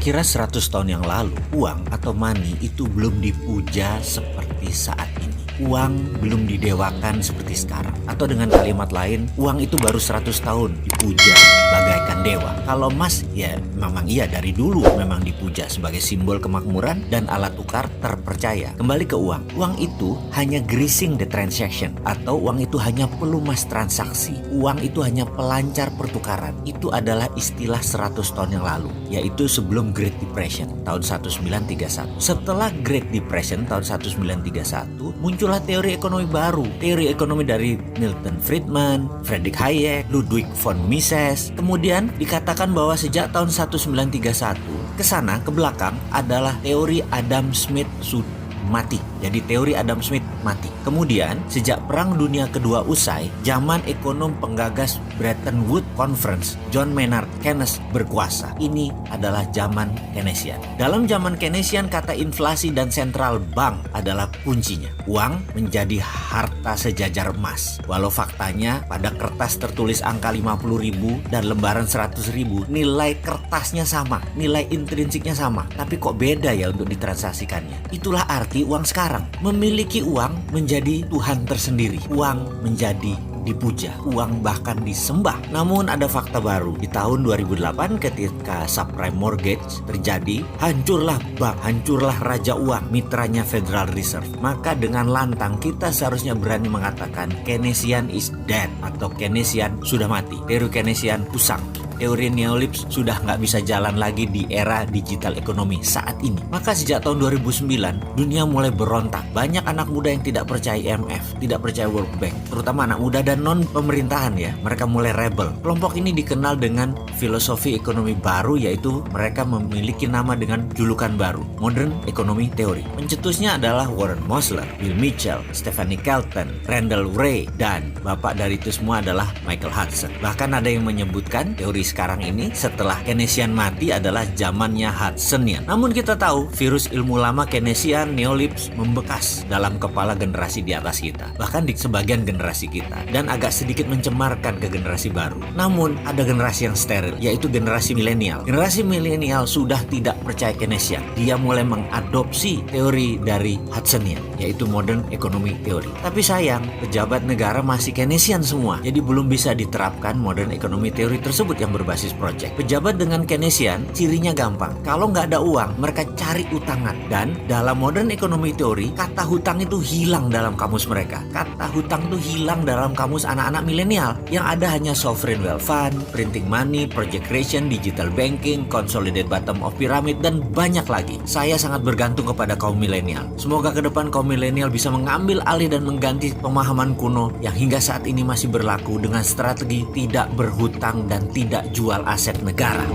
Kira-kira 100 tahun yang lalu, uang atau money itu belum dipuja seperti saat ini. Uang belum didewakan seperti sekarang. Atau dengan kalimat lain, uang itu baru 100 tahun dipuja bagaikan dewa. Kalau emas, ya memang iya dari dulu memang dipuja sebagai simbol kemakmuran dan alat tukar terpercaya. Kembali ke uang. Uang itu hanya greasing the transaction. Atau uang itu hanya pelumas transaksi. Uang itu hanya pelancar pertukaran. Itu adalah istilah 100 tahun yang lalu, yaitu sebelum Great Depression tahun 1931. Setelah Great Depression tahun 1931, muncullah teori ekonomi baru. Teori ekonomi dari Milton Friedman, Friedrich Hayek, Ludwig von Mises. Kemudian dikatakan bahwa sejak tahun 1931 ke sana ke belakang adalah teori Adam Smith mati. Jadi teori Adam Smith mati. Kemudian sejak Perang Dunia Kedua usai, zaman ekonom penggagas Bretton Woods Conference, John Maynard Keynes berkuasa. Ini adalah zaman Keynesian. Dalam zaman Keynesian, kata inflasi dan central bank adalah kuncinya. Uang menjadi harta sejajar emas. Walau faktanya pada kertas tertulis angka 50.000 dan lembaran 100.000, nilai kertasnya sama, nilai intrinsiknya sama. Tapi kok beda ya untuk ditransaksikannya? Itulah arti uang sekarang. Memiliki uang menjadi Tuhan tersendiri. Uang menjadi dipuja, uang bahkan disembah. Namun ada fakta baru. Di tahun 2008 ketika subprime mortgage terjadi, hancurlah bank, hancurlah raja uang, mitranya Federal Reserve. Maka dengan lantang kita seharusnya berani mengatakan Keynesian is dead atau Keynesian sudah mati. Teori Keynesian usang. Teori neolips sudah nggak bisa jalan lagi di era digital ekonomi saat ini. Maka sejak tahun 2009, dunia mulai berontak. Banyak anak muda yang tidak percaya IMF, tidak percaya World Bank, terutama anak muda dan non-pemerintahan ya. Mereka mulai rebel. Kelompok ini dikenal dengan filosofi ekonomi baru, yaitu mereka memiliki nama dengan julukan baru, Modern Economy Theory. Pencetusnya adalah Warren Mosler, Bill Mitchell, Stephanie Kelton, Randall Wray, dan bapak dari itu semua adalah Michael Hudson. Bahkan ada yang menyebutkan teori sekarang ini setelah Keynesian mati adalah zamannya Hudsonian. Namun kita tahu virus ilmu lama Keynesian, neolips membekas dalam kepala generasi di atas kita, bahkan di sebagian generasi kita, dan agak sedikit mencemarkan ke generasi baru. Namun ada generasi yang steril, yaitu generasi milenial. Generasi milenial sudah tidak percaya Keynesian. Dia mulai mengadopsi teori dari Hudsonian, yaitu Modern Economy Theory. Tapi sayang, pejabat negara masih Keynesian semua, jadi belum bisa diterapkan Modern Economy Theory tersebut yang berbasis project. Pejabat dengan Keynesian cirinya gampang. Kalau nggak ada uang, mereka cari utangan. Dan dalam Modern Economy Theory, kata hutang itu hilang dalam kamus mereka. Kata hutang itu hilang dalam kamus anak-anak milenial. Yang ada hanya sovereign wealth fund, printing money, project creation, digital banking, consolidated bottom of pyramid, dan banyak lagi. Saya sangat bergantung kepada kaum milenial. Semoga ke depan kaum milenial bisa mengambil alih dan mengganti pemahaman kuno yang hingga saat ini masih berlaku dengan strategi tidak berhutang dan tidak jual aset negara.